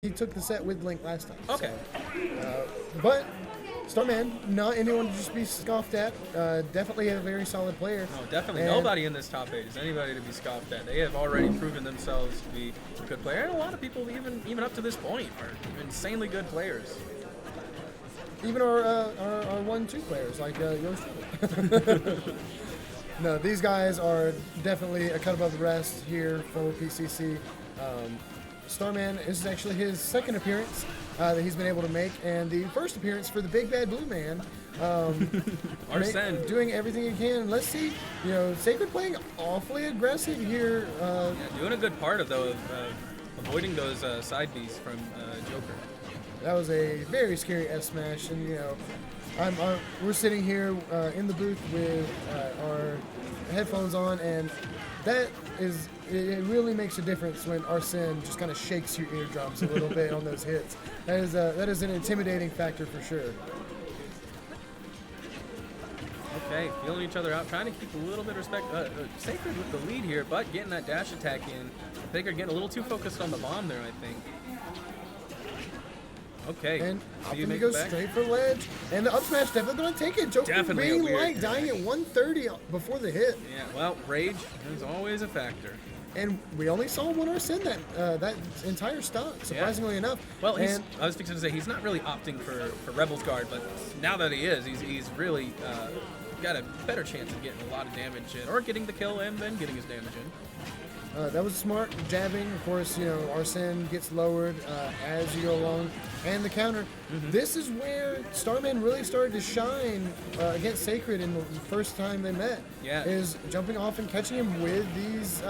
he took the set with Link last time. Okay. So, but Starman, not anyone to just be scoffed at. Definitely a very solid player. No, definitely. And Nobody in this top 8 is anybody to be scoffed at. They have already proven themselves to be a good player. And a lot of people, even up to this point, are insanely good players. even our 1-2 players like yours truly. No, these guys are definitely a cut above the rest here for PCC. Starman, this is actually his second appearance that he's been able to make, and the first appearance for the Big Bad Blue Man. Arsene. Doing everything he can. Let's see, Sacred playing awfully aggressive here. Yeah, doing a good part of avoiding those side Bs from Joker. That was a very scary F smash, and we're sitting here in the booth with our headphones on, and it really makes a difference when Arsene just kind of shakes your eardrums a little bit on those hits. That is an intimidating factor for sure. Okay, feeling each other out, trying to keep a little bit of respect. Sacred with the lead here, but getting that dash attack in. I think they're getting a little too focused on the bomb there, I think. Okay. And so you he make goes it back? straight for ledge, and the up smash definitely going to take it. Joker Definitely a being weird light, dying at 130 before the hit. Yeah, well, rage is always a factor. And we only saw one Arsene that entire stock, surprisingly enough. Well, I was fixing to say he's not really opting for Rebel's Guard, but now that he is, he's really got a better chance of getting a lot of damage in, or getting the kill and then getting his damage in. That was smart jabbing. Of course, Arsene gets lowered as you go along, and the counter. Mm-hmm. This is where Starman really started to shine against Sacred in the first time they met. Yeah. Is jumping off and catching him with these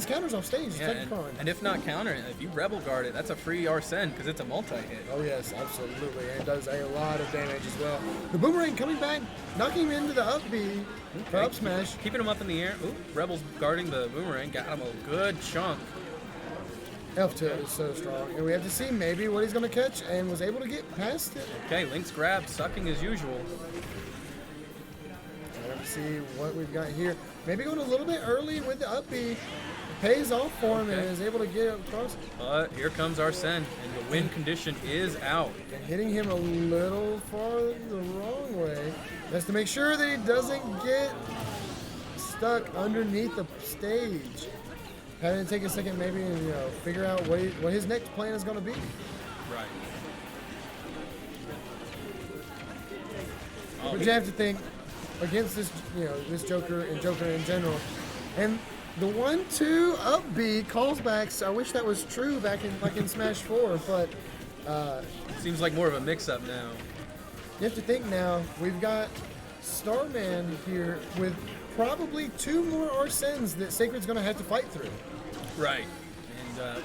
counters off stage. Yeah, and if not counter, if you Rebel Guard it, that's a free Arsene because it's a multi-hit. Oh yes, absolutely, and it does a lot of damage as well. The boomerang coming back, knocking him into the up B for up smash. Keeping him up in the air. Ooh, Rebel's guarding the boomerang, got him a good chunk. F tilt is so strong, and we have to see maybe what he's going to catch, and was able to get past it. Okay, Link's grab, sucking as usual. Let's see what we've got here. Maybe going a little bit early with the up B. Pays off for him and is able to get across. But here comes Arsene, and the win condition is out. And hitting him a little far the wrong way. That's to make sure that he doesn't get stuck underneath the stage. Having to take a second maybe and figure out what his next plan is going to be. Right. But you have to think against this, this Joker and Joker in general, and the 1-2 up B callbacks. I wish that was true back in Smash 4, but seems like more of a mix-up now. You have to think now. We've got Starman here with probably 2 more Arsenes that Sacred's going to have to fight through. Right, and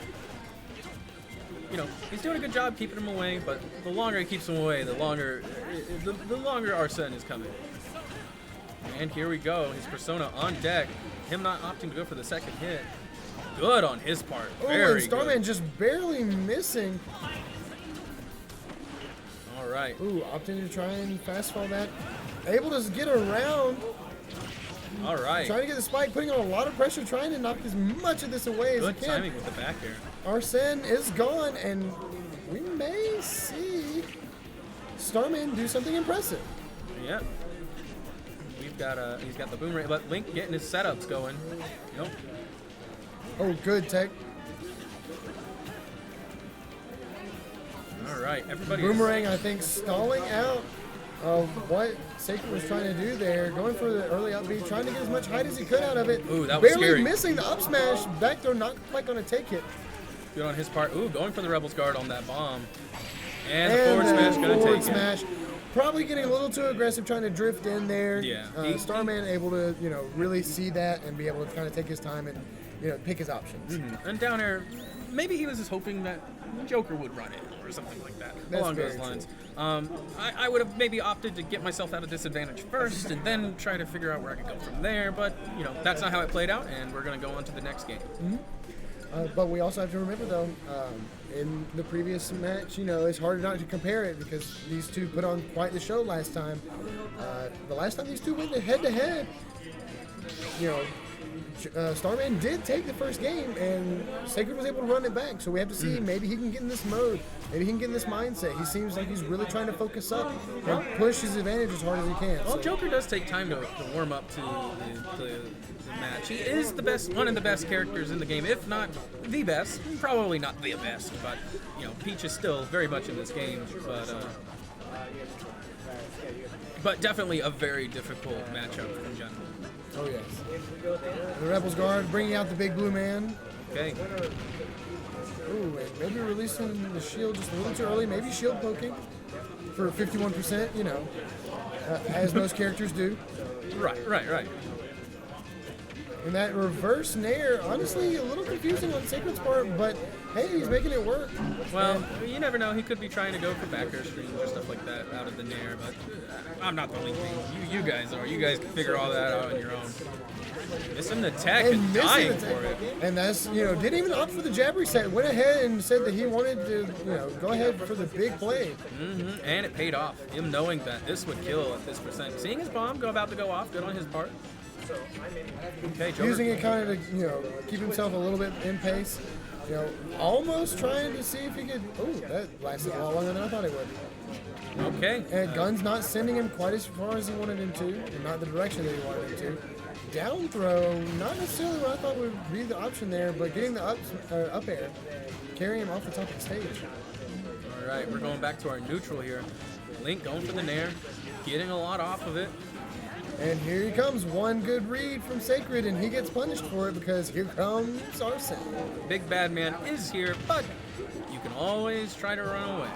he's doing a good job keeping him away. But the longer he keeps him away, the longer Arsene is coming. And here we go. His persona on deck. Him not opting to go for the second hit. Good on his part. Very and Starman good. just barely missing. All right. Ooh, opting to try and fast fall that. Able to get around. All right. Trying to get the spike, putting on a lot of pressure, trying to knock as much of this away as he Good can. timing with the back air. Arsene is gone, and we may see Starman do something impressive. Yep. He's got the boomerang, but Link getting his setups going. Nope. Oh, good tech. All right, everybody. Boomerang, I think, stalling out of what Sacred was trying to do there. Going for the early up B, trying to get as much height as he could out of it. Ooh, that was barely scary. Missing the up smash. Back throw, not quite going to take it. Good on his part. Ooh, going for the Rebel's Guard on that bomb. And the forward smash going to take smash. Probably getting a little too aggressive, trying to drift in there. Yeah. Starman able to, really see that and be able to kind of take his time and, pick his options. Mm-hmm. And down air, maybe he was just hoping that Joker would run it or something like that. Along those lines. I would have maybe opted to get myself at a disadvantage first and then try to figure out where I could go from there. But, that's not how it played out, and we're going to go on to the next game. Mm-hmm. But we also have to remember, though, in the previous match, it's hard not to compare it because these two put on quite the show last time. The last time these two went head-to-head, Starman did take the first game, and Sacred was able to run it back. So we have to see, maybe he can get in this mode. Maybe he can get in this mindset. He seems like he's really trying to focus up and push his advantage as hard as he can. Well, Joker does take time to warm up to the match. He is one of the best characters in the game, if not the best. Probably not the best, but Peach is still very much in this game. But definitely a very difficult matchup in general. Oh, yes. The Rebels Guard bringing out the big blue man. Okay. Ooh, and maybe releasing the shield just a little too early. Maybe shield poking for 51%, as most characters do. Right. And that reverse nair, honestly, a little confusing on Sacred's part, but hey, he's making it work. Well, you never know. He could be trying to go for back air streams or stuff like that out of the nair, but I'm not the only thing. You guys are. You guys can figure all that out on your own. Missing the tech and dying for it. And that's, didn't even opt for the jab reset. Went ahead and said that he wanted to, go ahead for the big play. And it paid off. Him knowing that this would kill at this percent. Seeing his bomb about to go off, good on his part. Okay, Joker. Using it kind of to, keep himself a little bit in pace. Almost trying to see if he could. Oh, that lasted a lot longer than I thought it would. Okay. And Gun's not sending him quite as far as he wanted him to, and not the direction that he wanted him to. Down throw, not necessarily what I thought would be the option there, but getting the up air, carrying him off the top of the stage. All right, we're going back to our neutral here. Link going for the nair, getting a lot off of it. And here he comes, one good read from Sacred, and he gets punished for it because here comes Arsene. Big bad man is here, but you can always try to run away.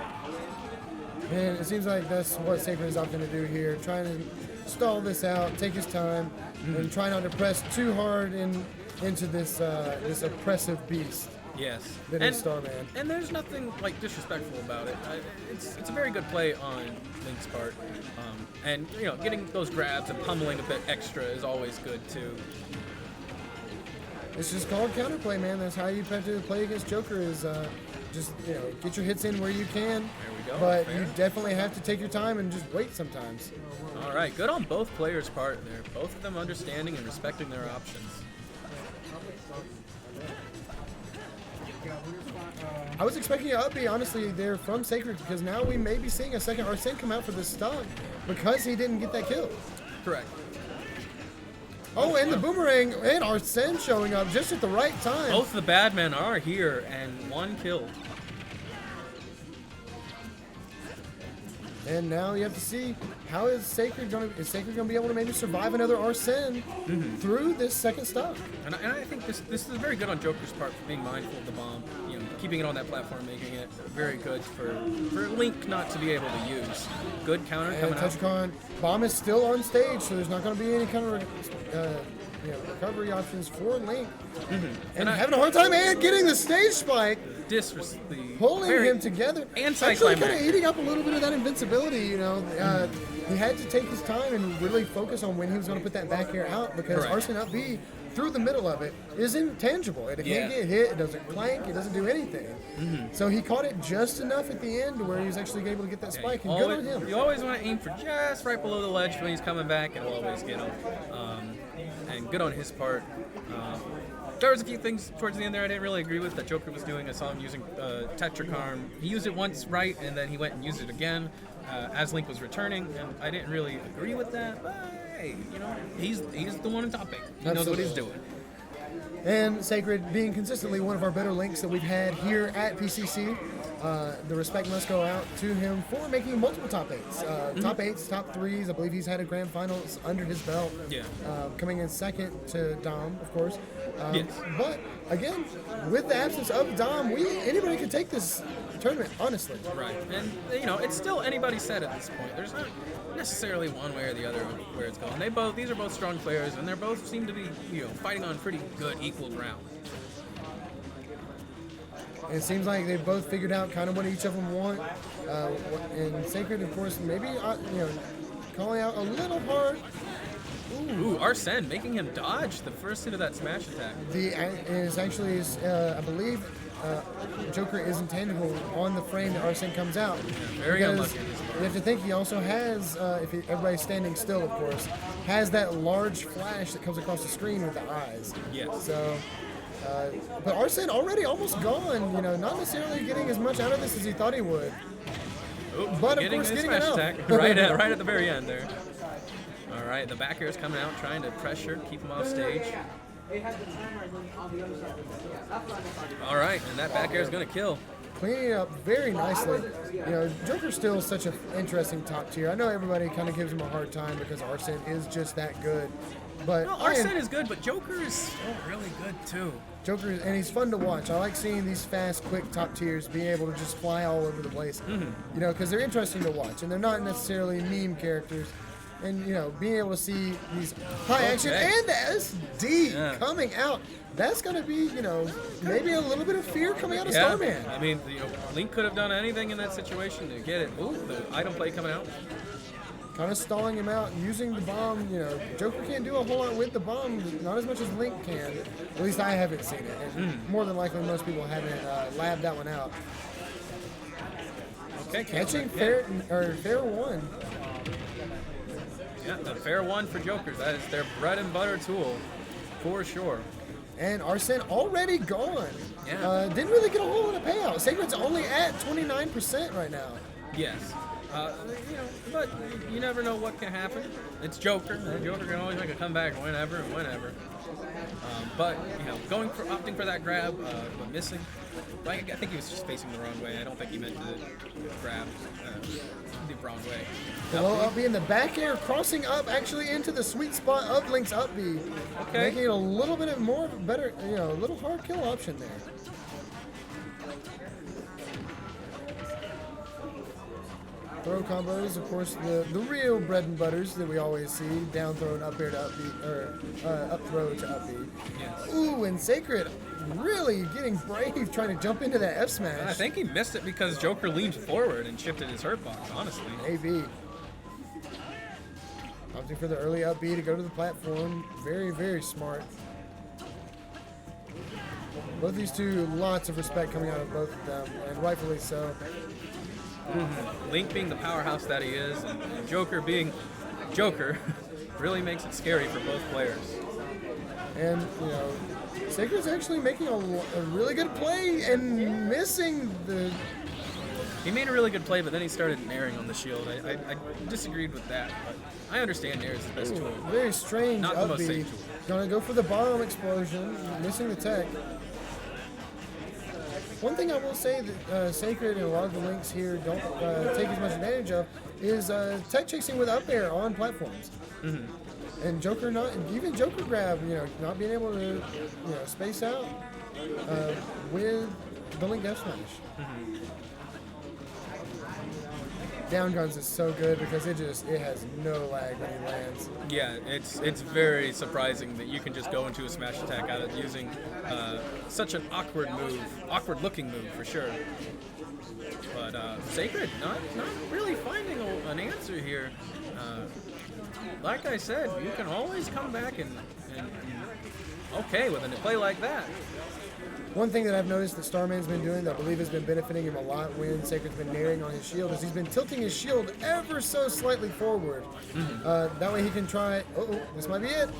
And it seems like that's what Sacred is opting to do here, trying to stall this out, take his time, and try not to press too hard into this this oppressive beast. Yes. That is Starman. And there's nothing disrespectful about it. It's a very good play on Link's part. And getting those grabs and pummeling a bit extra is always good too. It's just called counterplay, man. That's how you have to play against Joker is just get your hits in where you can. There we go. But Fair. you definitely have to take your time and just wait sometimes. All right, good on both players' part there. Both of them understanding and respecting their options. I was expecting an upbeat, honestly, there from Sacred because now we may be seeing a second Arsene come out for this stock because he didn't get that kill. Correct. Oh, and the boomerang and Arsene showing up just at the right time. Both the bad men are here and one killed. And now you have to see how is Sacred going to be able to maybe survive another Arsene through this second stock. And I think this is very good on Joker's part for being mindful of the bomb, keeping it on that platform, making it very good for Link not to be able to use. Good counter And coming out. TouchCon bomb is still on stage, so there's not going to be any kind of recovery options for Link. And having a hard time and getting the stage spike. Pulling him together. Actually kind of eating up a little bit of that invincibility, He had to take his time and really focus on when he was going to put that back air out because Arsene up B through the middle of it is intangible. It can't get hit, it doesn't clank, it doesn't do anything. So he caught it just enough at the end where he was actually able to get that spike, and good on him. You always want to aim for just right below the ledge when he's coming back, and it'll always get him. And good on his part. There was a few things towards the end there I didn't really agree with that Joker was doing. I saw him using Tetracarm. He used it once right, and then he went and used it again as Link was returning, and I didn't really agree with that. But hey, he's the one in top 8. He knows what he's doing. And Sacred being consistently one of our better Links that we've had here at PCC. The respect must go out to him for making multiple top 8s. Top 8s, top 3s. I believe he's had a grand finals under his belt. Yeah. Coming in second to Dom, of course. Yes. But again, with the absence of Dom, anybody can take this tournament, honestly. Right. And it's still anybody's set at this point. There's not necessarily one way or the other where it's going. These are both strong players, and they both seem to be fighting on pretty good equal ground. And it seems like they've both figured out kind of what each of them want. And Sacred, of course, maybe calling out a little hard. Ooh, Arsene making him dodge the first hit of that smash attack. Is actually, I believe, Joker is intangible on the frame that Arsene comes out. Very unlucky. You have to think he also has, everybody's standing still, of course, has that large flash that comes across the screen with the eyes. Yes. So, but Arsene already almost gone. Not necessarily getting as much out of this as he thought he would. But of course, getting it out. right at the very end there. All right, the back air is coming out, trying to pressure, keep him off stage. All right, and that back air is going to kill. Cleaning it up very nicely. Joker's still such an interesting top tier. I know everybody kind of gives him a hard time because Arsene is just that good. But Arsene is good, but Joker is still really good too. Joker, and he's fun to watch. I like seeing these fast, quick top tiers be able to just fly all over the place. Because they're interesting to watch, and they're not necessarily meme characters. And being able to see these high action and SD coming out, that's going to be maybe a little bit of fear coming out of Starman. I mean, Link could have done anything in that situation to get it. Ooh, the item play coming out. Kind of stalling him out, using the bomb. Joker can't do a whole lot with the bomb, not as much as Link can. At least I haven't seen it. And more than likely, most people haven't labbed that one out. Okay, catching fair one. Yeah, the fair one for Jokers. That is their bread and butter tool, for sure. And Arsene already gone. Yeah. Didn't really get a whole lot of payout. Sacred's only at 29% right now. Yes. But you never know what can happen. It's Joker. Joker can always make a comeback whenever and whenever. But opting for that grab, but missing. I think he was just facing the wrong way. I don't think he meant to grab the wrong way. The low up B in the back air, crossing up actually into the sweet spot of Link's up B. Okay. Making it a little bit more better, a little hard kill option there. Throw combos, of course, the real bread and butters that we always see. Down throw and up air to up B, or up throw to up B. Yes. Ooh, and Sacred really getting brave trying to jump into that F smash. I think he missed it because Joker leaned forward and shifted his hurt box, honestly. AB. Opting for the early up B to go to the platform. Very, very smart. Both these two, lots of respect coming out of both of them, and rightfully so. Link being the powerhouse that he is, and Joker being Joker, really makes it scary for both players. And, Sacred's actually making a really good play and missing the... He made a really good play, but then he started nairing on the shield. I disagreed with that, but I understand nair is the best tool. Very strange Not the most up B. safe tool. Gonna go for the bomb explosion, missing the tech. One thing I will say that Sacred and a lot of the Links here don't take as much advantage of is tech chasing with up air on platforms. And Joker even Joker grab, not being able to, space out with the Link F smash. Down guns is so good because it has no lag when he lands. Yeah, it's very surprising that you can just go into a smash attack out of using such an awkward looking move for sure. But Sacred not really finding an answer here. Like I said, you can always come back and okay with a play like that. One thing that I've noticed that Starman's been doing that I believe has been benefiting him a lot when Sacred's been nairing on his shield is he's been tilting his shield ever so slightly forward. That way he can try, this might be it.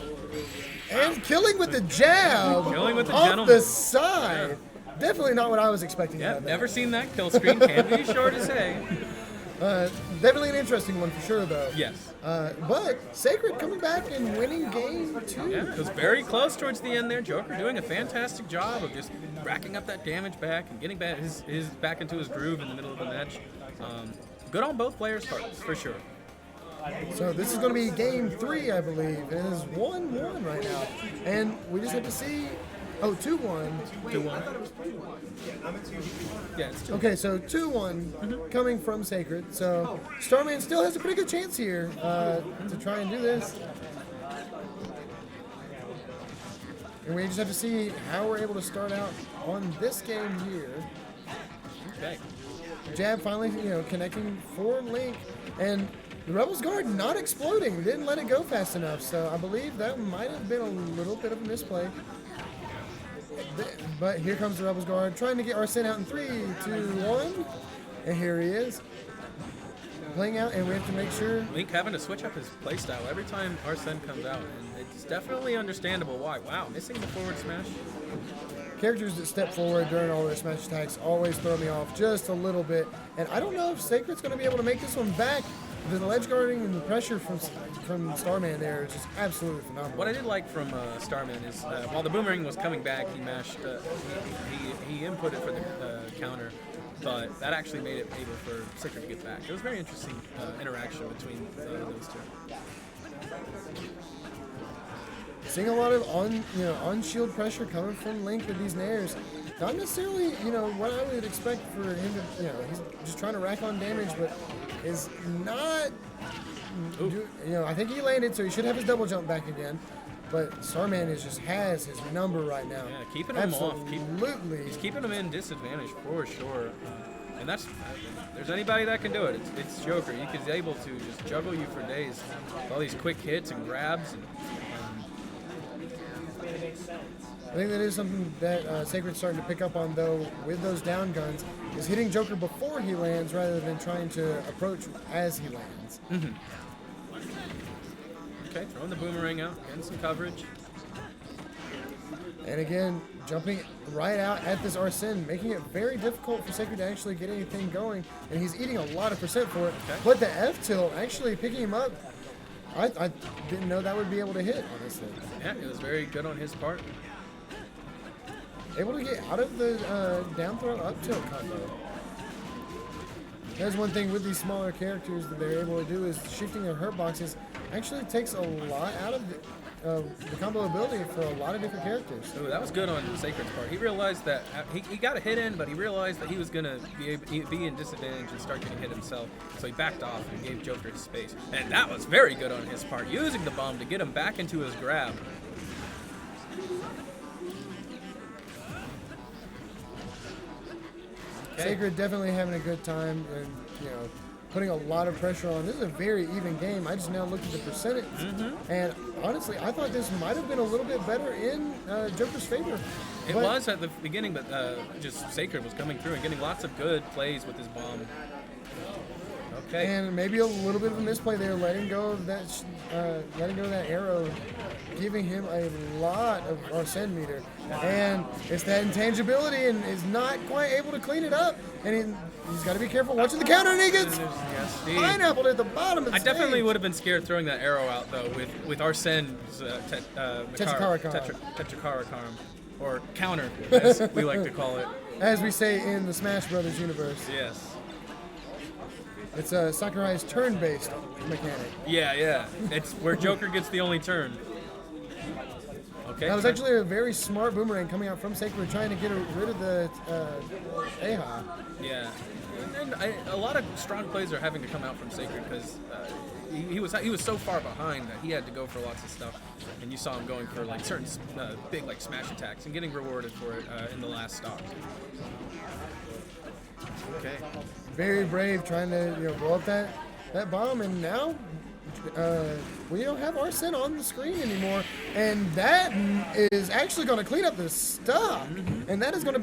And killing with the jab off the side. Yeah. Definitely not what I was expecting. Yeah, never seen that kill screen. Can't be sure to say. Definitely an interesting one for sure, though. Yes. But Sacred coming back and winning game 2. Yeah, it was very close towards the end there. Joker doing a fantastic job of just racking up that damage back and getting back his back into his groove in the middle of the match. Good on both players' parts, for sure. So this is going to be game 3, I believe. It is 1-1 right now. And we just have to see... 2-1. 2-1. Yeah, it's 2-1. Okay, so 2-1 coming from Sacred. So Starman still has a pretty good chance here to try and do this. And we just have to see how we're able to start out on this game here. Okay. Jab finally, connecting for Link. And the Rebel's Guard not exploding. Didn't let it go fast enough. So I believe that might have been a little bit of a misplay. But here comes the Rebels guard trying to get Arsene out in 3, 2, 1. And here he is. Playing out, and we have to make sure. Link having to switch up his playstyle every time Arsene comes out. And it's definitely understandable why. Wow, missing the forward smash. Characters that step forward during all their smash attacks always throw me off just a little bit. And I don't know if Sacred's going to be able to make this one back. The ledge guarding and the pressure from Starman there is just absolutely phenomenal. What I did like from Starman is while the boomerang was coming back, he mashed, he inputted for the counter, but that actually made it able for Sacred to get back. It was a very interesting interaction between those two. Seeing a lot of on-shield pressure coming from Link with these nairs. Not necessarily, what I would expect for him to, he's just trying to rack on damage, but is not, I think he landed, so he should have his double jump back again. But Starman just has his number right now. Yeah, keeping him off. Absolutely. He's keeping him in disadvantage for sure. And that's, if there's anybody that can do it, it's Joker. He's able to just juggle you for days with all these quick hits and grabs. And, I think that is something that Sacred's starting to pick up on, though, with those down guns, is hitting Joker before he lands rather than trying to approach as he lands. Mm-hmm. Okay, throwing the boomerang out, getting some coverage. And again, jumping right out at this Arsene, making it very difficult for Sacred to actually get anything going. And he's eating a lot of percent for it. Okay. But the F-tilt actually picking him up, I didn't know that would be able to hit, honestly. Yeah, it was very good on his part. Able to get out of the down throw up tilt combo. That's one thing with these smaller characters that they're able to do is shifting their hurt boxes actually takes a lot out of the combo ability for a lot of different characters. Ooh, that was good on Sacred's part. He realized that he got a hit in, but he realized that he was going to be in disadvantage and start getting hit himself. So he backed off and gave Joker his space. And that was very good on his part, using the bomb to get him back into his grab. Okay. Sacred definitely having a good time and, putting a lot of pressure on. This is a very even game. I just now looked at the percentage. Mm-hmm. And honestly, I thought this might have been a little bit better in Joker's favor. It was at the beginning, but just Sacred was coming through and getting lots of good plays with his bomb. Okay. And maybe a little bit of a misplay there, letting go of that arrow, giving him a lot of Arsene meter. And it's that intangibility and is not quite able to clean it up. And he's got to be careful watching the counter, and he gets pineappled at the bottom of the stage. I definitely would have been scared throwing that arrow out, though, with Arsene's Tetrakarakam, or counter, as we like to call it. As we say in the Smash Brothers universe. Yes. It's Sakurai's turn-based mechanic. Yeah. It's where Joker gets the only turn. Okay. That was actually a very smart boomerang coming out from Sacred, trying to get rid of the Aha. Yeah. And a lot of strong plays are having to come out from Sacred because he was so far behind that he had to go for lots of stuff. And you saw him going for like certain big like smash attacks and getting rewarded for it in the last stock. Okay. Very brave, trying to blow up that bomb, and now we don't have Arsene on the screen anymore, and that is actually going to clean up the stuff, and that is going to be